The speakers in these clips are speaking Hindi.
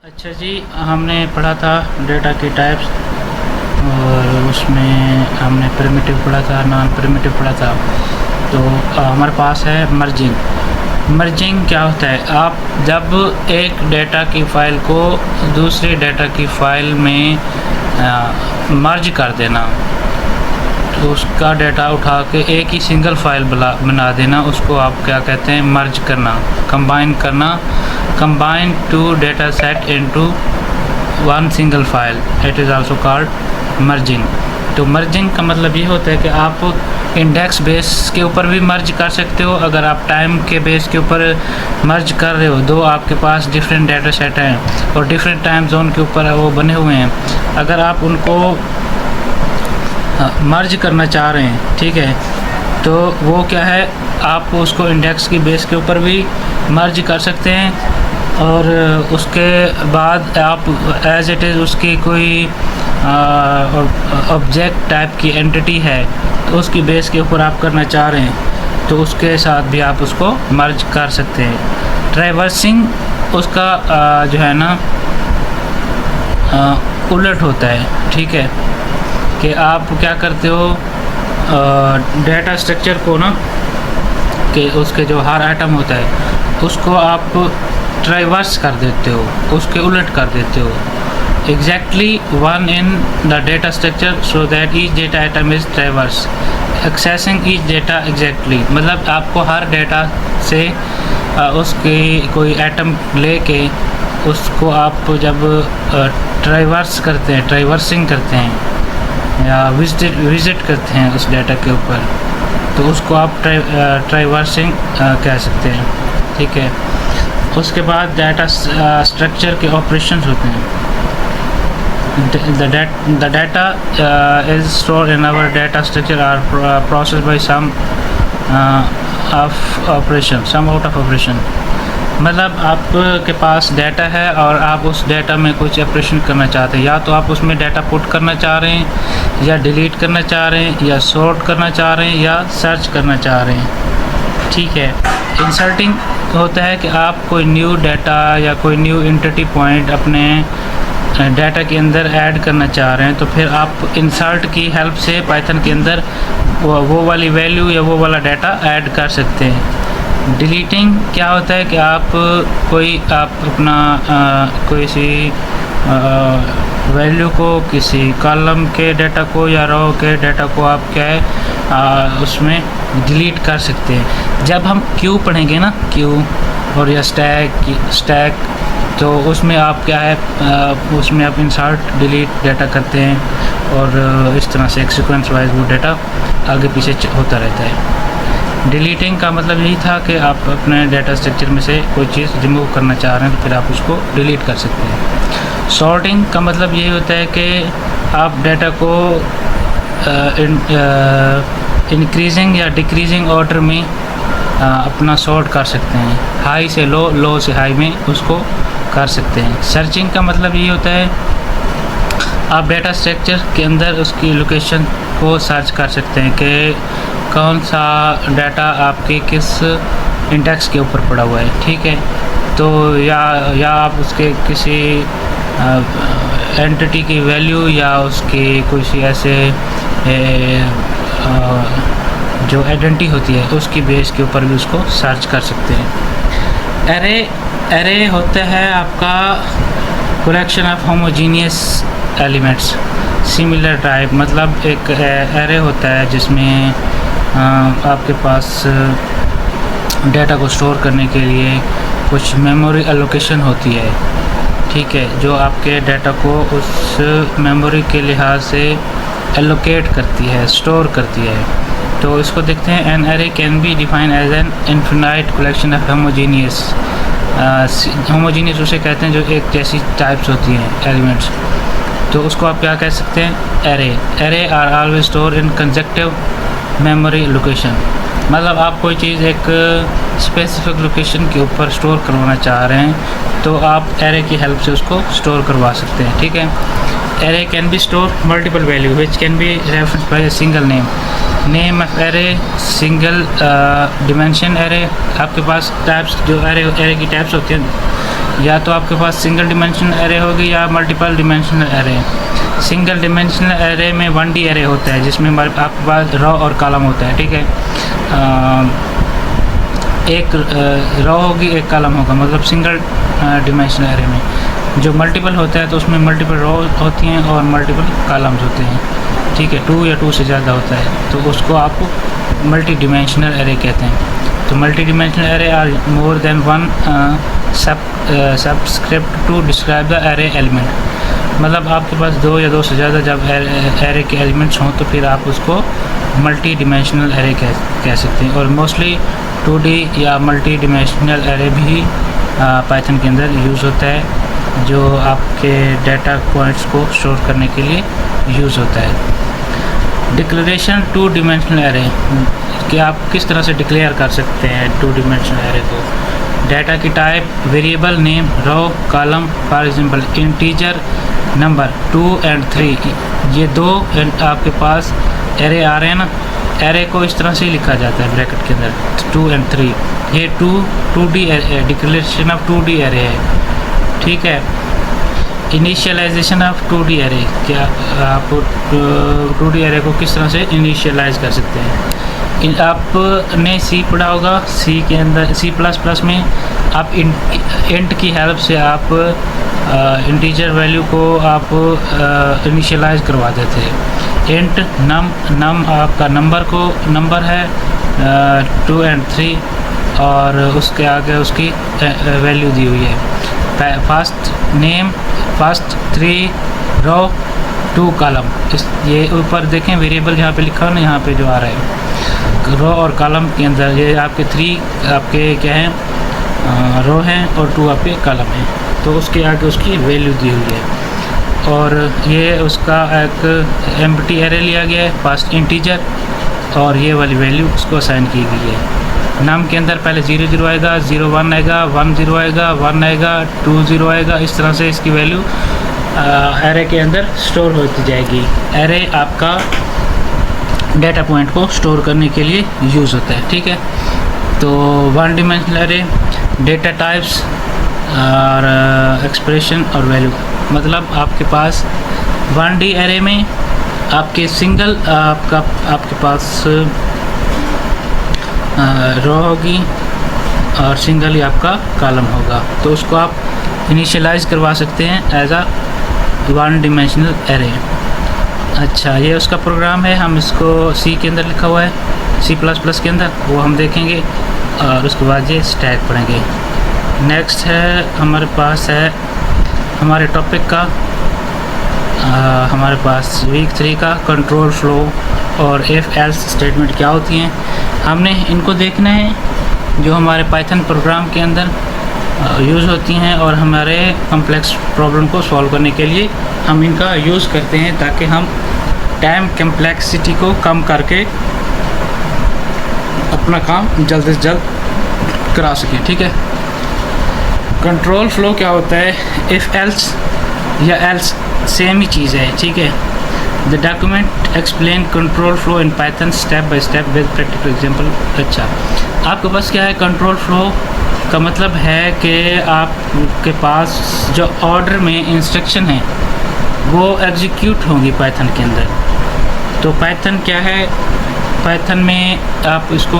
अच्छा जी, हमने पढ़ा था डेटा की टाइप्स और उसमें हमने प्रिमिटिव पढ़ा था, नॉन प्रिमिटिव पढ़ा था। तो हमारे पास है मर्जिंग। मर्जिंग क्या होता है? आप जब एक डेटा की फ़ाइल को दूसरी डेटा की फ़ाइल में मर्ज कर देना, तो उसका डेटा उठा के एक ही सिंगल फाइल बना देना, उसको आप क्या कहते हैं? मर्ज करना, कंबाइन करना। Combine two data set into one single file, it is also called merging. तो मर्जिंग का मतलब ये होता है कि आप इंडेक्स बेस के ऊपर भी मर्ज कर सकते हो। अगर आप टाइम के बेस के ऊपर मर्ज कर रहे हो, दो आपके पास डिफरेंट डेटा सेट हैं और डिफरेंट टाइम जोन के ऊपर वो बने हुए हैं, अगर आप उनको मर्ज करना चाह रहे हैं, ठीक है, तो वो क्या है, आप उसको इंडेक्स की बेस के ऊपर भी मर्ज कर सकते हैं और उसके बाद आप एज इट इज़ उसकी कोई ऑब्जेक्ट टाइप की एंटिटी है तो उसकी बेस के ऊपर आप करना चाह रहे हैं तो उसके साथ भी आप उसको मर्ज कर सकते हैं। ट्रैवर्सिंग उसका जो है ना उलट होता है, ठीक है, कि आप क्या करते हो, डेटा स्ट्रक्चर को ना, कि उसके जो हर आइटम होता है उसको आप ट्राइवर्स कर देते हो, उसके उलट कर देते हो। Exactly one in the data structure so that each data item is traverse accessing each data exactly. मतलब आपको हर डेटा से उसके कोई आइटम लेके उसको आप जब ट्राइवर्स करते हैं, ट्राइवर्सिंग करते हैं या विजिट करते हैं उस डेटा के ऊपर, तो उसको आप ट्राइवर्सिंग कह सकते हैं, ठीक है। उसके बाद डेटा स्ट्रक्चर के ऑपरेशंस होते हैं। The data is stored in our data structure are processed by some of operation, some out of operation. मतलब आपके पास डाटा है और आप उस डाटा में कुछ ऑपरेशन करना चाहते हैं, या तो आप उसमें डाटा पुट करना चाह रहे हैं, या डिलीट करना चाह रहे हैं, या सॉर्ट करना चाह रहे हैं, या सर्च करना चाह रहे हैं, ठीक है। इंसर्टिंग होता है कि आप कोई न्यू डाटा या कोई न्यू एंटिटी पॉइंट अपने डाटा के अंदर ऐड करना चाह रहे हैं, तो फिर आप इंसर्ट की हेल्प से पाइथन के अंदर वो वाली वैल्यू या वो वाला डाटा ऐड कर सकते हैं। डिलीटिंग क्या होता है कि आप अपना कोई सी वैल्यू को, किसी कॉलम के डाटा को या रो के डाटा को आप क्या है उसमें डिलीट कर सकते हैं। जब हम क्यू पढ़ेंगे ना, क्यू और या स्टैक, तो उसमें आप क्या है उसमें आप इंसर्ट डिलीट डाटा करते हैं और इस तरह से एक सीक्वेंस वाइज वो डाटा आगे पीछे होता रहता है। डिलीटिंग का मतलब यही था कि आप अपने डाटा स्ट्रक्चर में से कोई चीज़ रिमूव करना चाह रहे हैं तो फिर आप उसको डिलीट कर सकते हैं। सॉर्टिंग का मतलब यही होता है कि आप डाटा को इंक्रीजिंग या डिक्रीजिंग ऑर्डर में अपना सॉर्ट कर सकते हैं, हाई से लो, लो से हाई में उसको कर सकते हैं। सर्चिंग का मतलब ये होता है आप डाटा स्ट्रक्चर के अंदर उसकी लोकेशन को सर्च कर सकते हैं कि कौन सा डाटा आपके किस इंडेक्स के ऊपर पड़ा हुआ है, ठीक है। तो या आप उसके किसी एंटिटी की वैल्यू या उसकी कुछ ऐसे जो आइडेंटिटी होती है उसकी बेस के ऊपर भी उसको सर्च कर सकते हैं। एरे होता है आपका collection of homogeneous elements similar type. मतलब एक एरे होता है जिसमें आपके पास डेटा को स्टोर करने के लिए कुछ मेमोरी एलोकेशन होती है, ठीक है, जो आपके डाटा को उस मेमोरी के लिहाज से एलोकेट करती है, स्टोर करती है। तो इसको देखते हैं। An array can be define as an infinite collection of homogeneous. Homogeneous उसे कहते हैं जो एक जैसी टाइप्स होती हैं एलिमेंट्स, तो उसको आप क्या कह सकते हैं? Array are always store in consecutive memory location. मतलब आप कोई चीज़ एक स्पेसिफिक लोकेशन के ऊपर स्टोर करवाना चाह रहे हैं तो आप एरे की हेल्प से उसको स्टोर करवा सकते हैं, ठीक है। Array can be store multiple value which can be referenced by a single name of array, single dimension array. आपके पास टाइप्स जो एरे की टाइप्स होती हैं या तो आपके पास सिंगल डिमेंशनल एरे होगी या multiple dimensional array. Single dimensional array में 1D एरे होता है जिसमें आपके पास रो और कॉलम होता है, ठीक है। एक रो होगी, एक कॉलम होगा, मतलब सिंगल डिमेंशनल एरे में। जो मल्टीपल होता है तो उसमें मल्टीपल रो होती हैं और मल्टीपल कॉलम्स होते हैं, ठीक है। 2 या 2 से ज़्यादा होता है तो उसको आप मल्टी डिमेंशनल एरे कहते हैं। तो multi dimensional array are more than one subscript to describe the array element. मतलब आपके पास 2 या 2 से ज़्यादा जब एरे के एलिमेंट्स हों तो फिर आप उसको मल्टी डिमेंशनल एरे कह सकते हैं। और मोस्टली 2D या मल्टी डिमेंशनल एरे भी पाइथन के अंदर यूज़ होता है, जो आपके डाटा पॉइंट्स को स्टोर करने के लिए यूज़ होता है। डिक्लेरेशन 2 डिमेंशनल एरे कि आप किस तरह से डिक्लेयर कर सकते हैं 2 डिमेंशनल एरे को। डाटा की type, variable name, row, column, for example integer, number 2 और 3, ये 2 आपके पास एरे आ रहे हैं ना। एरे को इस तरह से ही लिखा जाता है ब्रैकेट के अंदर 2 और 3। ये 2D declaration of 2D array है, ठीक है। इनिशियलाइजेशन ऑफ 2D एरे, क्या आप 2D एरे को किस तरह से इनिशियलाइज कर सकते हैं। आपने सी पढ़ा होगा, सी के अंदर C++ में आप इंट की हेल्प से आप इंटीजर वैल्यू को आप इनिशियलाइज करवा देते हैं। इंट नम आपका नंबर है 2 और 3 और उसके आगे उसकी वैल्यू दी हुई है। फर्स्ट नेम, फर्स्ट 3 रो 2 कॉलम। ये ऊपर देखें वेरिएबल जहाँ पे लिखा हो ना, यहाँ पे जो आ रहा है रो और कॉलम के अंदर, ये आपके 3 आपके क्या हैं रो हैं और 2 आपके कॉलम हैं, तो उसके आगे उसकी वैल्यू दी हुई है। और ये उसका एक एम्प्टी एरे लिया गया है, फर्स्ट इंटीजर, और ये वाली वैल्यू उसको असाइन की गई है। नाम के अंदर पहले 0 0 आएगा, 0 1 आएगा, 1 0 आएगा, 1 आएगा, 2 0 आएगा। इस तरह से इसकी वैल्यू एरे के अंदर स्टोर होती जाएगी। एरे आपका डेटा पॉइंट को स्टोर करने के लिए यूज़ होता है, ठीक है। तो 1 डिमेंशनल एरे, डेटा टाइप्स और एक्सप्रेशन और वैल्यू, मतलब आपके पास 1D एरे में आपके सिंगल आपके पास रो होगी और सिंगल ही आपका कॉलम होगा, तो उसको आप इनिशियलाइज करवा सकते हैं एज अ 1 डिमेंशनल एरे। अच्छा, ये उसका प्रोग्राम है, हम इसको सी के अंदर लिखा हुआ है, C++ के अंदर, वो हम देखेंगे और उसके बाद ये स्टैक पढ़ेंगे। नेक्स्ट है हमारे पास है हमारे टॉपिक का हमारे पास वीक 3 का कंट्रोल फ्लो और इफ़ एल्स स्टेटमेंट क्या होती हैं, हमने इनको देखना है जो हमारे पाइथन प्रोग्राम के अंदर यूज़ होती हैं और हमारे कम्प्लेक्स प्रॉब्लम को सॉल्व करने के लिए हम इनका यूज़ करते हैं, ताकि हम टाइम कम्प्लेक्सिटी को कम करके अपना काम जल्द से जल्द करा सकें, ठीक है। कंट्रोल फ्लो क्या होता है, इफ़ एल्स या एल्स सेम ही चीज़ है, ठीक है। The document explain control flow in Python step by step with practical example. अच्छा, आपके पास क्या है, कंट्रोल फ्लो का मतलब है कि आपके पास जो ऑर्डर में इंस्ट्रक्शन है वो एग्जीक्यूट होंगी पाइथन के अंदर। तो पाइथन क्या है, पाइथन में आप इसको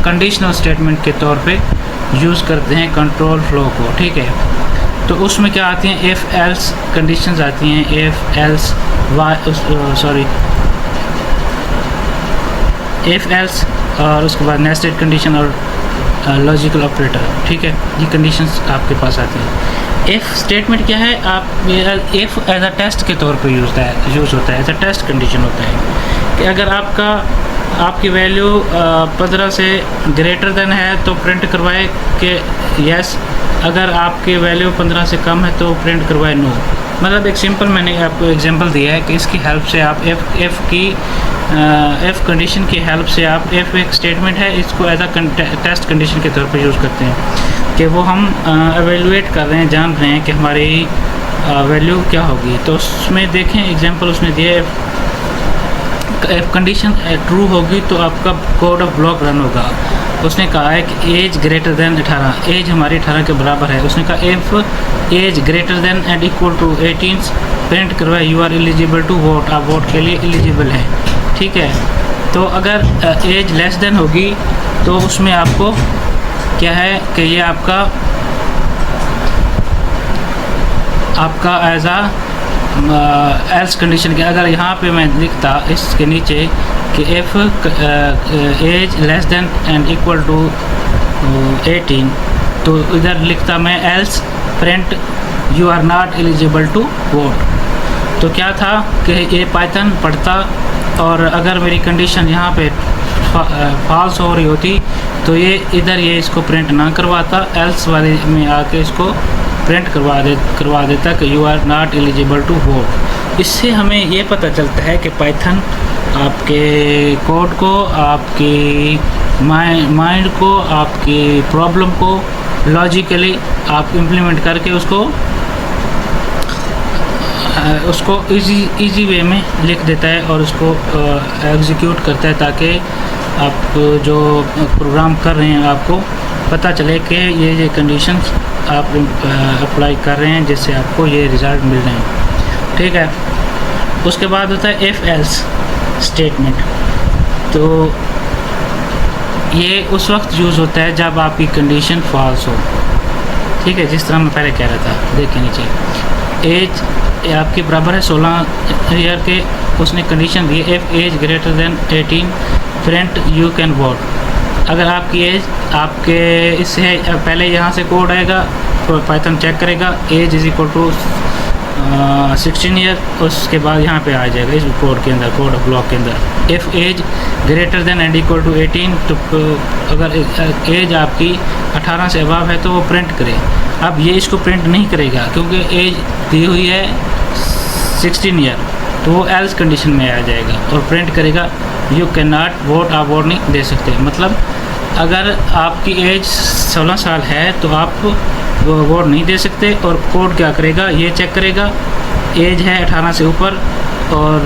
कंडीशनल स्टेटमेंट के तौर पे यूज़ करते हैं कंट्रोल फ्लो को, ठीक है। तो उसमें क्या आती हैं, इफ़ एल्स कंडीशंस आती हैं, इफ़ एल्स इफ़ एल्स और उसके बाद नेस्टेड कंडीशन और लॉजिकल ऑपरेटर, ठीक है। ये कंडीशंस आपके पास आती हैं। इफ़ स्टेटमेंट क्या है, आप इफ़ एज अ टेस्ट के तौर पे यूज़ होता है, एज अ टेस्ट कंडीशन होता है कि अगर आपकी वैल्यू 15 से ग्रेटर देन है तो प्रिंट करवाए कि यस, अगर आपकी वैल्यू 15 से कम है तो प्रिंट करवाए नो। मतलब एक सिंपल मैंने आपको एग्जांपल दिया है कि इसकी हेल्प से आप इफ़ कंडीशन की हेल्प से आप इफ़ एक स्टेटमेंट है, इसको एज अ टेस्ट कंडीशन के तौर पे यूज़ करते हैं कि वो हम एवेलुएट कर रहे हैं, जान रहे हैं कि हमारी वैल्यू क्या होगी। तो उसमें देखें एग्जांपल उसने दिया है, कंडीशन ट्रू होगी तो आपका कोड ऑफ ब्लॉक रन होगा। उसने कहा है कि एज ग्रेटर देन 18, एज हमारी 18 के बराबर है। उसने कहा if age greater than and equal to 18 print करवाए you are eligible to vote, आप वोट के लिए एलिजिबल हैं। ठीक है, तो अगर एज लेस देन होगी तो उसमें आपको क्या है कि ये आपका एज एल्स कंडीशन के, अगर यहाँ पे मैं लिखता इसके नीचे कि if age less than and equal to 18, तो इधर लिखता मैं else print you are not eligible to vote. तो क्या था कि ये पाइथन पढ़ता और अगर मेरी कंडीशन यहाँ पे फॉल्स हो रही होती तो ये इधर ये इसको प्रिंट ना करवाता, एल्स वाले में आके इसको प्रिंट करवा देता कि you are not eligible to vote. इससे हमें ये पता चलता है कि पाइथन आपके कोड को, आपकी माइंड को, आपकी प्रॉब्लम को लॉजिकली आप इम्प्लीमेंट करके उसको इजी वे में लिख देता है और उसको एग्जीक्यूट करता है, ताकि आप जो प्रोग्राम कर रहे हैं आपको पता चले कि ये कंडीशंस आप अप्लाई कर रहे हैं जिससे आपको ये रिज़ल्ट मिल रहे हैं। ठीक है, उसके बाद होता है इफ़ एल्स स्टेटमेंट। तो ये उस वक्त यूज़ होता है जब आपकी कंडीशन फॉल्स हो। ठीक है, जिस तरह मैं पहले कह रहा था, देखिए नीचे एज आपके बराबर है 16 ईयर के, उसने कंडीशन दी if age greater than 18 print you can vote. अगर आपकी एज आपके इससे पहले यहाँ से कोड आएगा तो पाइथन चेक करेगा age is equal to 16 year, उसके बाद यहाँ पे आ जाएगा इस कोड के अंदर, कोड ऑफ ब्लॉक के अंदर if age greater than and equal to 18, तो अगर एज आपकी 18 से अबव है तो वो प्रिंट करे। अब ये इसको प्रिंट नहीं करेगा क्योंकि एज दी हुई है 16 ईयर, तो वो एल्स कंडीशन में आ जाएगा और प्रिंट करेगा यू कैन नॉट वोट, आप वोट नहीं दे सकते। मतलब अगर आपकी एज 16 साल है तो आप वोट नहीं दे सकते, और कोड क्या करेगा, ये चेक करेगा एज है 18 से ऊपर और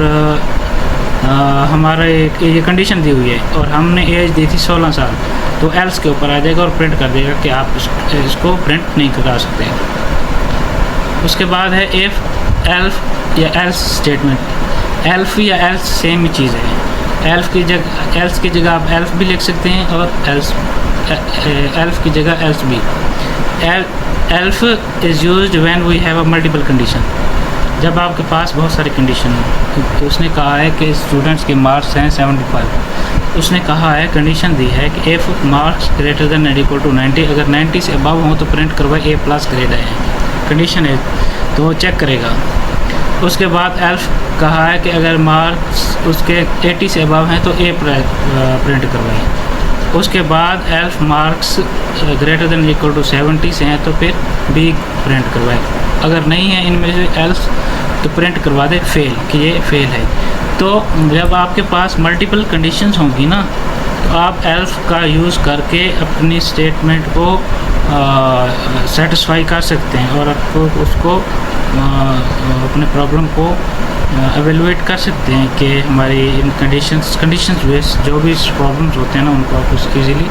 हमारे ये कंडीशन दी हुई है और हमने एज दी थी 16 साल, तो एल्स के ऊपर आ जाएगा और प्रिंट कर देगा कि आप इसको प्रिंट नहीं करा सकते। उसके बाद है इफ़ एल्फ या एल्स स्टेटमेंट। एल्फ या एल्स सेम ही चीज़ है। एल्फ की जगह आप एल्फ भी लिख सकते हैं और एल्फ की जगह एल्स भी। Elif is used when we have a multiple condition, जब आपके पास बहुत सारी कंडीशन है। उसने कहा है कि स्टूडेंट्स के मार्क्स हैं 75, उसने कहा है कंडीशन दी है कि if marks greater than and equal to 90, अगर 90 से अबव हो तो प्रिंट करवाए ए प्लस ग्रेड आए हैं, कंडीशन है तो वो चेक करेगा। उसके बाद एल्फ कहा है कि अगर मार्क्स उसके 80 से अबव हैं तो ए प्रिंट करवाएं। उसके बाद elif marks greater than equal to 70 से हैं तो फिर बी प्रिंट करवाएं। अगर नहीं है इनमें से एल्स तो प्रिंट करवा दे फेल, कि ये फेल है। तो जब आपके पास मल्टीपल कंडीशंस होंगी ना, तो आप एल्फ का यूज़ करके अपनी स्टेटमेंट को सेटिस्फाई कर सकते हैं और आपको उसको अपने प्रॉब्लम को एवेलुएट कर सकते हैं कि हमारी इन कंडीशंस बेस्ड जो भी प्रॉब्लम्स होते हैं ना, उनको आप उसको ईज़िली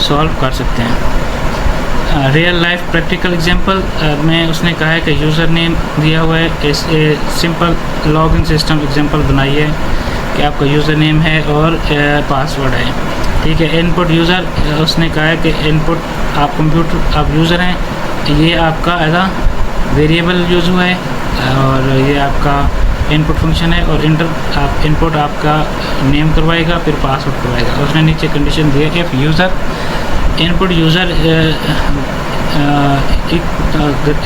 सॉल्व कर सकते हैं। रियल लाइफ प्रैक्टिकल एग्जांपल में उसने कहा है कि यूज़र नेम दिया हुआ है, इस सिंपल लॉगिन सिस्टम एग्जांपल बनाई है कि आपका यूज़र नेम है और पासवर्ड है। ठीक है, इनपुट यूज़र, उसने कहा है कि इनपुट आप कंप्यूटर आप यूज़र हैं, ये आपका एज आ वेरिएबल यूज़ हुआ है और ये आपका इनपुट फंक्शन है, और आप इनपुट आपका नेम करवाएगा फिर पासवर्ड करवाएगा। उसने नीचे कंडीशन दी है if user input user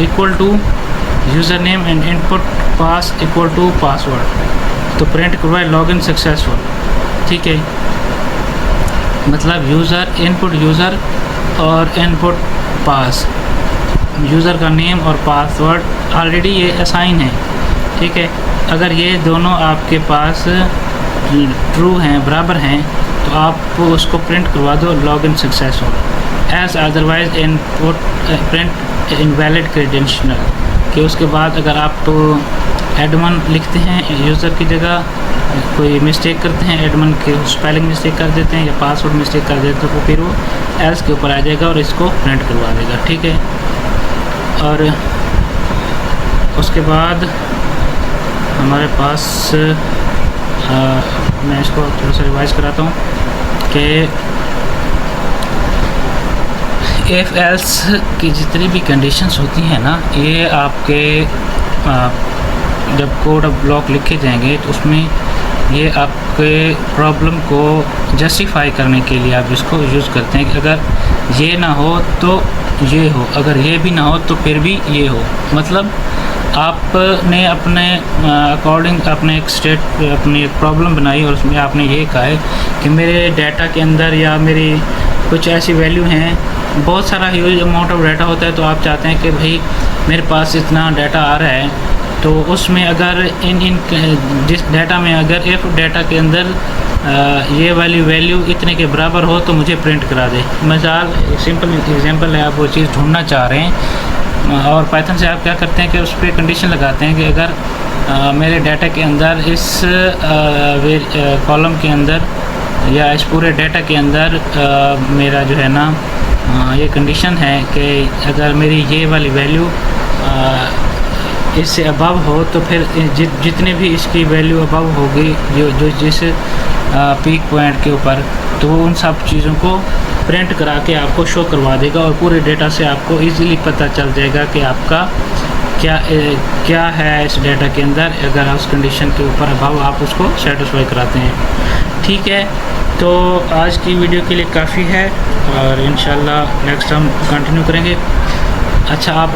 equal to user name and input pass equal to password, तो प्रिंट करवाए लॉगिन सक्सेसफुल। ठीक है, मतलब यूज़र इनपुट यूज़र और इनपुट पास, यूज़र का नेम और पासवर्ड ऑलरेडी ये असाइन है। ठीक है, अगर ये दोनों आपके पास ट्रू हैं, बराबर हैं, तो आप उसको प्रिंट करवा दो login successful. As otherwise input print invalid credential, कि उसके बाद अगर आप एडमन लिखते हैं यूज़र की जगह, कोई मिस्टेक करते हैं एडमन के स्पेलिंग मिस्टेक कर देते हैं या पासवर्ड मिस्टेक कर देते हैं, तो फिर वो एल्स के ऊपर आ जाएगा और इसको प्रिंट करवा देगा। ठीक है, और उसके बाद हमारे पास मैं इसको थोड़ा सा रिवाइज कराता हूँ कि इफ़ एल्स की जितनी भी कंडीशंस होती हैं ना, ये आपके जब कोड ऑफ ब्लॉक लिखे जाएंगे तो उसमें ये आपके प्रॉब्लम को जस्टिफाई करने के लिए आप इसको यूज़ करते हैं कि अगर ये ना हो तो ये हो, अगर ये भी ना हो तो फिर भी ये हो। मतलब आपने अपने अकॉर्डिंग अपने एक अपनी एक प्रॉब्लम बनाई और उसमें आपने ये कहा है कि मेरे डाटा के अंदर या मेरी कुछ ऐसी वैल्यू हैं, बहुत सारा ह्यूज अमाउंट ऑफ डाटा होता है, तो आप चाहते हैं कि भाई मेरे पास इतना डाटा आ रहा है, तो उसमें अगर इन जिस डाटा में अगर इफ डाटा के अंदर ये वाली वैल्यू इतने के बराबर हो तो मुझे प्रिंट करा दे। मिसाल सिंपल एग्जांपल है, आप वो चीज़ ढूंढना चाह रहे हैं और पाइथन से आप क्या करते हैं कि उस पर कंडीशन लगाते हैं कि अगर मेरे डाटा के अंदर इस कॉलम के अंदर या इस पूरे डाटा के अंदर मेरा जो है ना ये कंडीशन है कि अगर मेरी ये वाली वैल्यू इससे अबव हो तो फिर जितने भी इसकी वैल्यू अबव होगी जो जिस पीक पॉइंट के ऊपर, तो वो उन सब चीज़ों को प्रिंट करा के आपको शो करवा देगा और पूरे डेटा से आपको इजीली पता चल जाएगा कि आपका क्या है इस डेटा के अंदर, अगर उस कंडीशन के ऊपर अबव आप उसको सेटिस्फाई कराते हैं। ठीक है, तो आज की वीडियो के लिए काफ़ी है और इंशाल्लाह नेक्स्ट हम कंटिन्यू करेंगे। अच्छा, आप